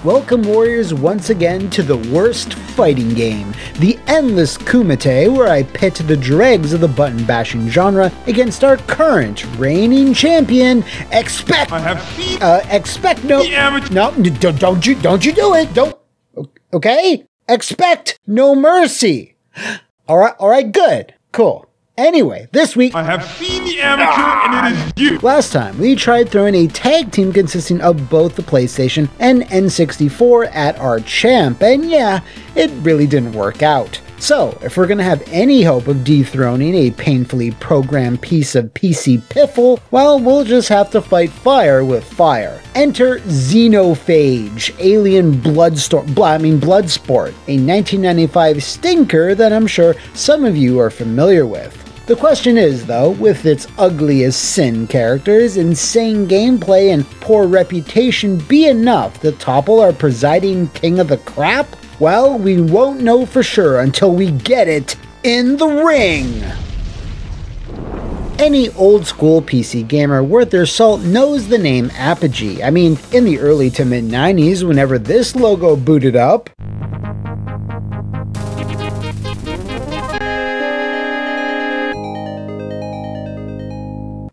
Welcome warriors once again to the worst fighting game, the Endless Kumite, where I pit the dregs of the button bashing genre against our current reigning champion. Expect no, don't you do it, don't, okay? Expect no mercy. All right, good, cool. Anyway, this week, I have seen the amateur and it is you! Last time, we tried throwing a tag team consisting of both the PlayStation and N64 at our champ, and yeah, it really didn't work out. So, if we're gonna have any hope of dethroning a painfully programmed piece of PC piffle, well, we'll just have to fight fire with fire. Enter Xenophage, Alien Bloodsport, a 1995 stinker that I'm sure some of you are familiar with. The question is, though, with its ugly as sin characters, insane gameplay, and poor reputation be enough to topple our presiding king of the crap? Well, we won't know for sure until we get it in the ring! Any old-school PC gamer worth their salt knows the name Apogee. I mean, in the early to mid-90s, whenever this logo booted up,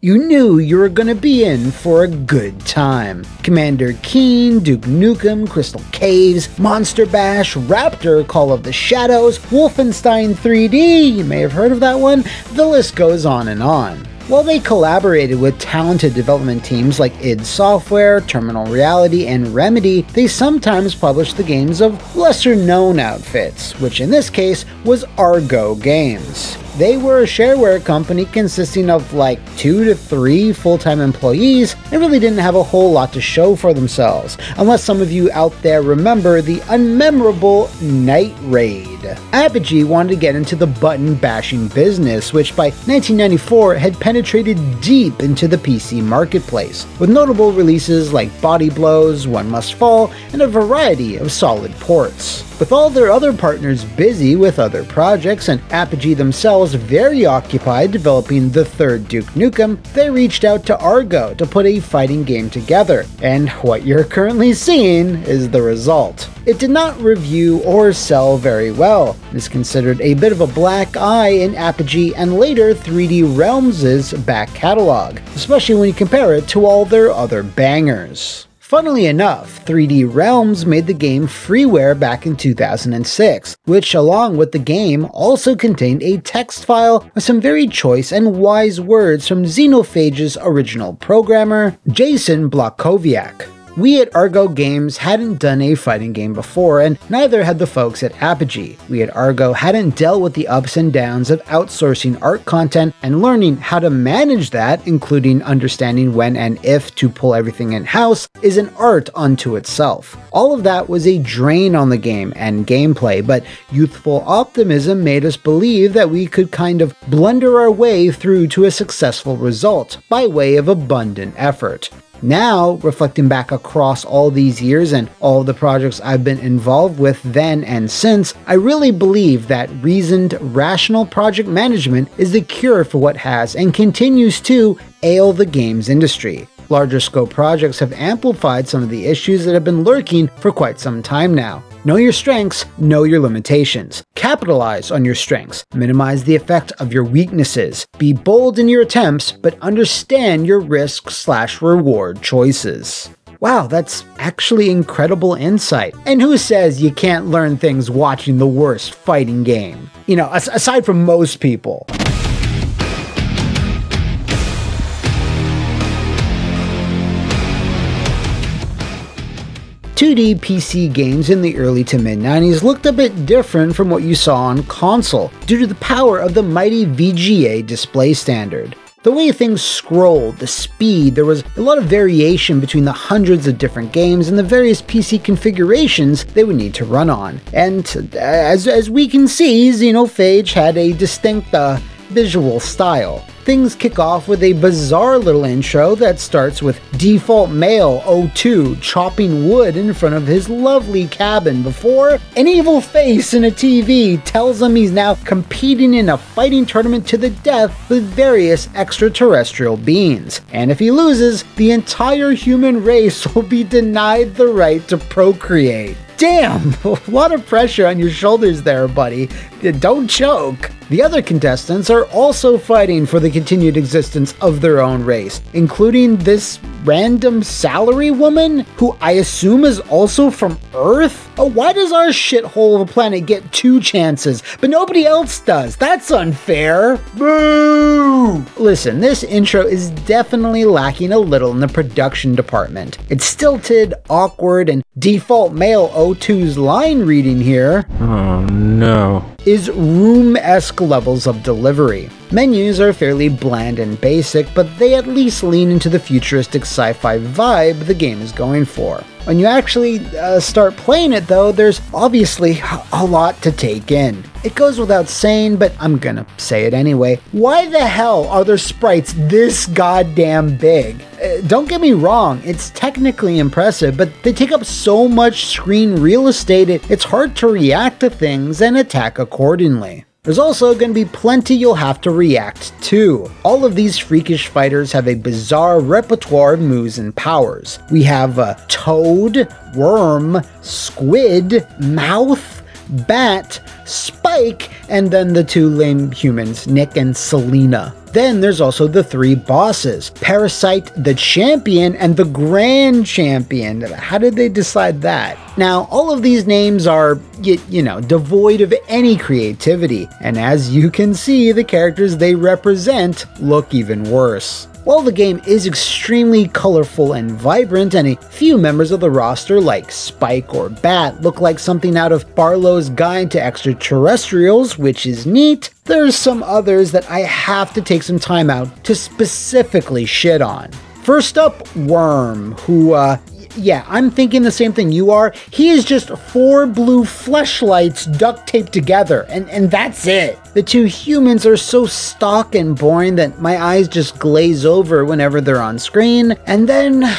you knew you were gonna be in for a good time. Commander Keen, Duke Nukem, Crystal Caves, Monster Bash, Raptor, Call of the Shadows, Wolfenstein 3D, you may have heard of that one, the list goes on and on. While they collaborated with talented development teams like id Software, Terminal Reality, and Remedy, they sometimes published the games of lesser-known outfits, which in this case was Argo Games. They were a shareware company consisting of like 2 to 3 full-time employees and really didn't have a whole lot to show for themselves, unless some of you out there remember the unmemorable Night Raid. Apogee wanted to get into the button bashing business, which by 1994 had penetrated deep into the PC marketplace, with notable releases like Body Blows, One Must Fall, and a variety of solid ports. With all their other partners busy with other projects and Apogee themselves very occupied developing the third Duke Nukem, they reached out to Argo to put a fighting game together, and what you're currently seeing is the result. It did not review or sell very well. It is considered a bit of a black eye in Apogee and later 3D Realms' back catalog, especially when you compare it to all their other bangers. Funnily enough, 3D Realms made the game freeware back in 2006, which along with the game also contained a text file with some very choice and wise words from Xenophage's original programmer, Jason Blokowiak. We at Argo Games hadn't done a fighting game before, and neither had the folks at Apogee. We at Argo hadn't dealt with the ups and downs of outsourcing art content and learning how to manage that, including understanding when and if to pull everything in-house, is an art unto itself. All of that was a drain on the game and gameplay, but youthful optimism made us believe that we could kind of blunder our way through to a successful result by way of abundant effort. Now, reflecting back across all these years and all the projects I've been involved with then and since, I really believe that reasoned, rational project management is the cure for what has and continues to ail the games industry. Larger scope projects have amplified some of the issues that have been lurking for quite some time now. Know your strengths, know your limitations. Capitalize on your strengths, minimize the effect of your weaknesses. Be bold in your attempts, but understand your risk/reward choices. Wow, that's actually incredible insight. And who says you can't learn things watching the worst fighting game? You know, aside from most people. 2D PC games in the early to mid-90s looked a bit different from what you saw on console, due to the power of the mighty VGA display standard. The way things scrolled, the speed, there was a lot of variation between the hundreds of different games and the various PC configurations they would need to run on. And as we can see, Xenophage had a distinct visual style. Things kick off with a bizarre little intro that starts with default male 02 chopping wood in front of his lovely cabin before an evil face in a TV tells him he's now competing in a fighting tournament to the death with various extraterrestrial beings. And if he loses, the entire human race will be denied the right to procreate. Damn, a lot of pressure on your shoulders there, buddy. Don't choke. The other contestants are also fighting for the continued existence of their own race, including this random salary woman, who I assume is also from Earth? Oh, why does our shithole of a planet get 2 chances, but nobody else does? That's unfair. Boo! Listen, this intro is definitely lacking a little in the production department. It's stilted, awkward, and default male 02's line reading here is room-esque levels of delivery. Menus are fairly bland and basic, but they at least lean into the futuristic sci-fi vibe the game is going for. When you actually start playing it though, there's obviously a lot to take in. It goes without saying, but I'm gonna say it anyway. Why the hell are there sprites this goddamn big? Don't get me wrong, it's technically impressive, but they take up so much screen real estate, it's hard to react to things and attack accordingly. There's also going to be plenty you'll have to react to. All of these freakish fighters have a bizarre repertoire of moves and powers. We have a toad, worm, squid, mouth, bat, spike, and then the 2 lame humans, Nick and Selena. Then there's also the 3 bosses, Parasite, the Champion, and the Grand Champion. How did they decide that? Now, all of these names are, you know, devoid of any creativity, and as you can see, the characters they represent look even worse. While the game is extremely colorful and vibrant, and a few members of the roster like Spike or Bat look like something out of Barlow's Guide to Extraterrestrials, which is neat, there's some others that I have to take some time out to specifically shit on. First up, Worm, who, yeah, I'm thinking the same thing you are. He is just 4 blue fleshlights duct taped together, and that's it. The 2 humans are so stock and boring that my eyes just glaze over whenever they're on screen. And then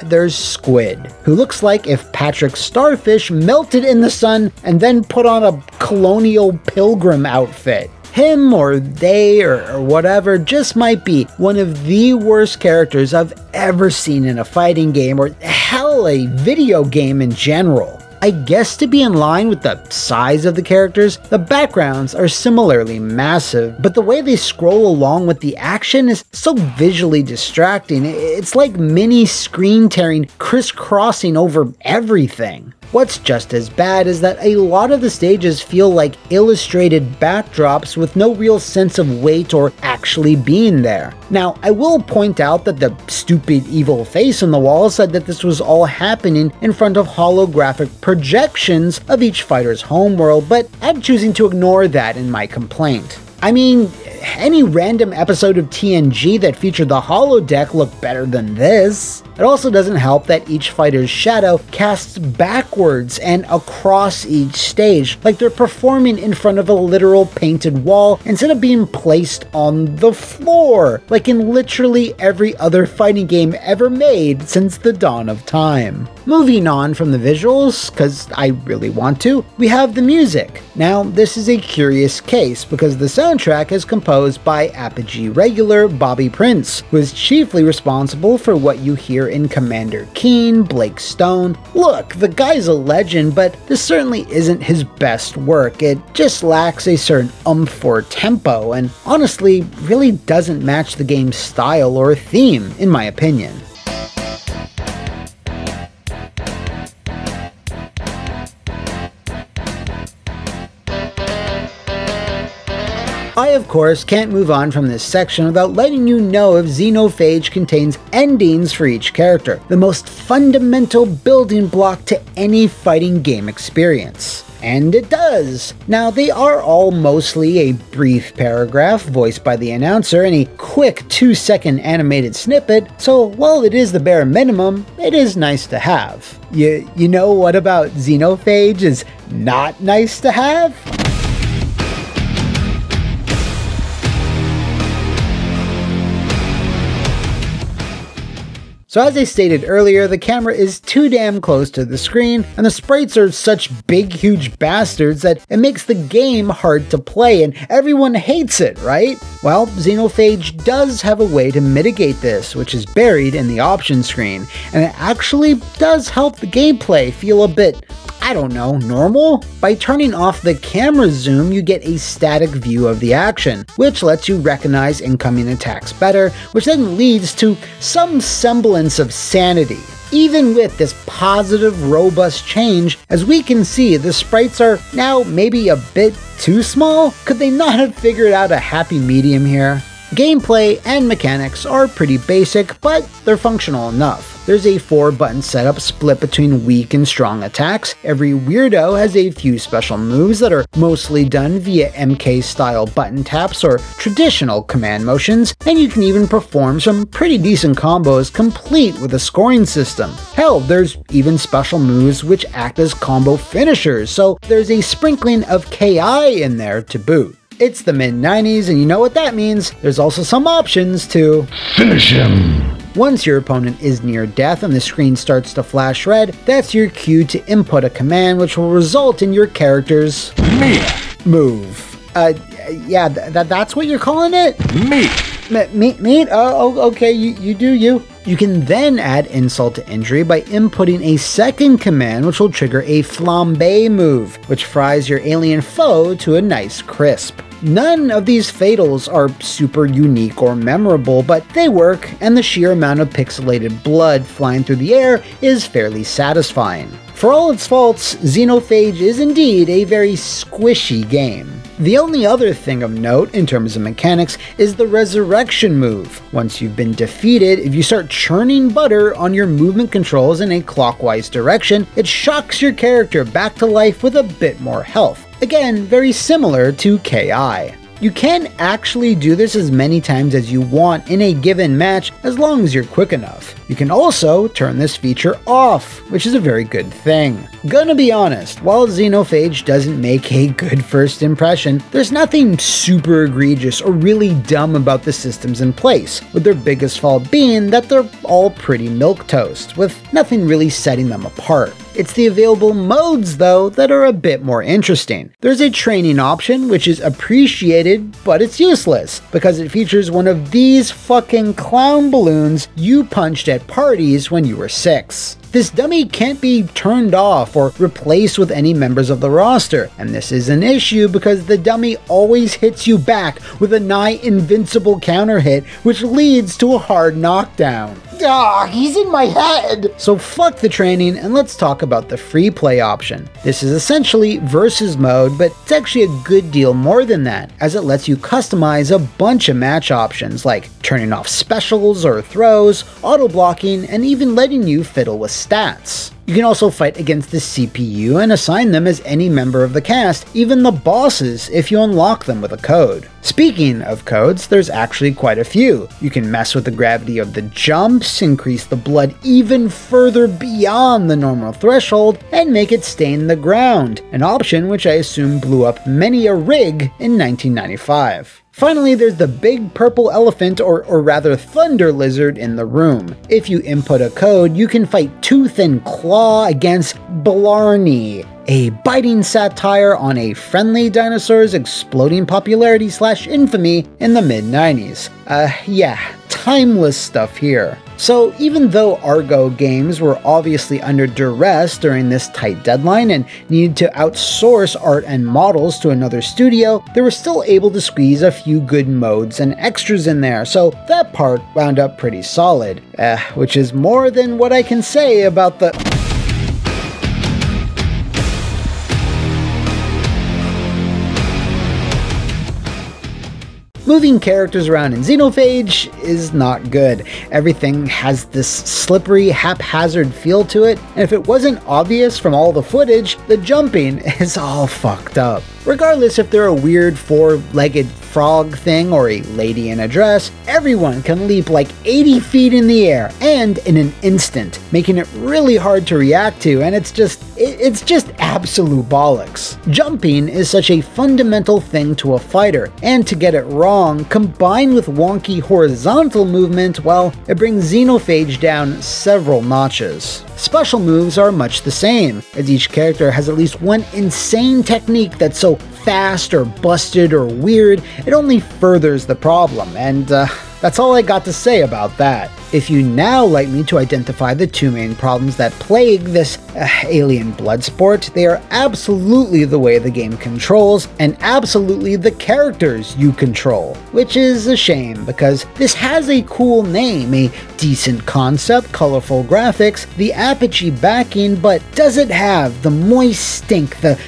there's Squid, who looks like if Patrick Starfish melted in the sun and then put on a colonial pilgrim outfit. Him or they or whatever just might be one of the worst characters I've ever seen in a fighting game, or hell, a video game in general. I guess to be in line with the size of the characters, the backgrounds are similarly massive, but the way they scroll along with the action is so visually distracting. It's like mini screen tearing crisscrossing over everything. What's just as bad is that a lot of the stages feel like illustrated backdrops with no real sense of weight or actually being there. Now, I will point out that the stupid evil face on the wall said that this was all happening in front of holographic projections of each fighter's homeworld, but I'm choosing to ignore that in my complaint. I mean, any random episode of TNG that featured the holodeck looked better than this. It also doesn't help that each fighter's shadow casts backwards and across each stage, like they're performing in front of a literal painted wall instead of being placed on the floor, like in literally every other fighting game ever made since the dawn of time. Moving on from the visuals, because I really want to, we have the music. Now, this is a curious case because the soundtrack is composed by apogee regular Bobby Prince, who is chiefly responsible for what you hear in Commander Keen, Blake Stone. Look, the guy's a legend, but this certainly isn't his best work. It just lacks a certain oomph or tempo, and honestly, really doesn't match the game's style or theme, in my opinion. I, of course, can't move on from this section without letting you know if Xenophage contains endings for each character, the most fundamental building block to any fighting game experience. And it does. Now, they are all mostly a brief paragraph voiced by the announcer and a quick 2-second animated snippet, so while it is the bare minimum, it is nice to have. You know what about Xenophage is not nice to have? So as I stated earlier, the camera is too damn close to the screen, and the sprites are such big huge bastards that it makes the game hard to play, and everyone hates it, right? Well, Xenophage does have a way to mitigate this, which is buried in the options screen, and it actually does help the gameplay feel a bit, I don't know, normal? By turning off the camera zoom, you get a static view of the action, which lets you recognize incoming attacks better, which then leads to some semblance of sanity. Even with this positive, robust change, as we can see, the sprites are now maybe a bit too small? Could they not have figured out a happy medium here? Gameplay and mechanics are pretty basic, but they're functional enough. There's a 4-button setup split between weak and strong attacks. Every weirdo has a few special moves that are mostly done via MK-style button taps or traditional command motions, and you can even perform some pretty decent combos complete with a scoring system. Hell, there's even special moves which act as combo finishers, so there's a sprinkling of KI in there to boot. It's the mid-90s, and you know what that means. There's also some options to Finish him. Once your opponent is near death and the screen starts to flash red, that's your cue to input a command which will result in your character's move. Yeah, that's what you're calling it? Meat? Oh, okay, you do you. You can then add insult to injury by inputting a second command which will trigger a flambe move, which fries your alien foe to a nice crisp. None of these fatals are super unique or memorable, but they work, and the sheer amount of pixelated blood flying through the air is fairly satisfying. For all its faults, Xenophage is indeed a very squishy game. The only other thing of note in terms of mechanics is the resurrection move. Once you've been defeated, if you start churning butter on your movement controls in a clockwise direction, it shocks your character back to life with a bit more health. Again, very similar to KI. You can actually do this as many times as you want in a given match as long as you're quick enough. You can also turn this feature off, which is a very good thing. Gonna be honest, while Xenophage doesn't make a good first impression, there's nothing super egregious or really dumb about the systems in place, with their biggest fault being that they're all pretty milquetoast, with nothing really setting them apart. It's the available modes, though, that are a bit more interesting. There's a training option, which is appreciated, but it's useless, because it features one of these fucking clown balloons you punched at parties when you were 6. This dummy can't be turned off or replaced with any members of the roster, and this is an issue because the dummy always hits you back with a nigh invincible counter hit, which leads to a hard knockdown. He's in my head! So fuck the training, and let's talk about the free play option. This is essentially versus mode, but it's actually a good deal more than that, as it lets you customize a bunch of match options like turning off specials or throws, auto-blocking, and even letting you fiddle with stats. You can also fight against the CPU and assign them as any member of the cast, even the bosses, if you unlock them with a code. Speaking of codes, there's actually quite a few. You can mess with the gravity of the jumps, increase the blood even further beyond the normal threshold, and make it stain the ground, an option which I assume blew up many a rig in 1995. Finally, there's the big purple elephant, or rather thunder lizard, in the room. If you input a code, you can fight tooth and claw against Blarney, a biting satire on a friendly dinosaur's exploding popularity / infamy in the mid-90s. Yeah, timeless stuff here. So even though Argo games were obviously under duress during this tight deadline and needed to outsource art and models to another studio, they were still able to squeeze a few good modes and extras in there, so that part wound up pretty solid. Which is more than what I can say about the... Moving characters around in Xenophage is not good. Everything has this slippery, haphazard feel to it, and if it wasn't obvious from all the footage, the jumping is all fucked up. Regardless if they're a weird four-legged frog thing or a lady in a dress, everyone can leap like 80 feet in the air and in an instant, making it really hard to react to, and it's just absolute bollocks. Jumping is such a fundamental thing to a fighter, and to get it wrong, combined with wonky horizontal movement, well, it brings Xenophage down several notches. Special moves are much the same, as each character has at least one insane technique that's so fast or busted or weird, it only furthers the problem, and that's all I got to say about that. If you now like me to identify the two main problems that plague this alien Bloodsport, they are absolutely the way the game controls, and absolutely the characters you control. Which is a shame, because this has a cool name, a decent concept, colorful graphics, the apogee backing, but does it have the moist stink, the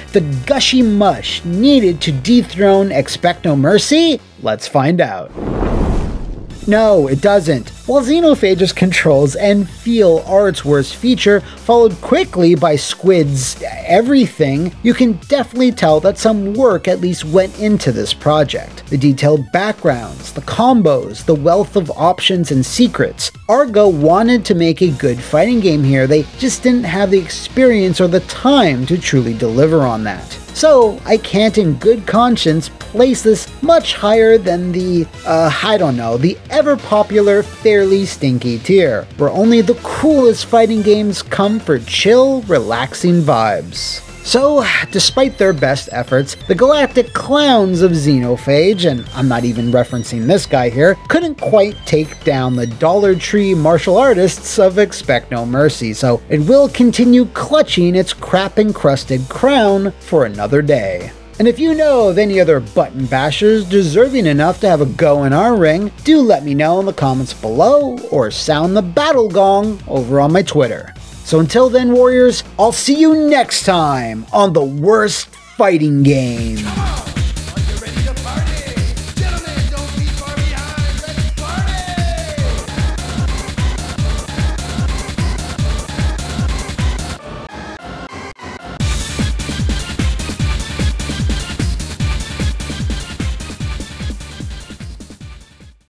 gushy mush needed to dethrone Expect No Mercy? Let's find out. No, it doesn't. While Xenophage's controls and feel are its worst feature, followed quickly by Squid's everything, you can definitely tell that some work at least went into this project. The detailed backgrounds, the combos, the wealth of options and secrets. Argo wanted to make a good fighting game here, they just didn't have the experience or the time to truly deliver on that. So, I can't in good conscience place this much higher than the, the ever-popular fairly stinky tier, where only the coolest fighting games come for chill, relaxing vibes. So, despite their best efforts, the galactic clowns of Xenophage, and I'm not even referencing this guy here, couldn't quite take down the Dollar Tree martial artists of Expect No Mercy, so it will continue clutching its crap-encrusted crown for another day. And if you know of any other button bashers deserving enough to have a go in our ring, do let me know in the comments below, or sound the battle gong over on my Twitter. So until then, warriors, I'll see you next time on the worst fighting game.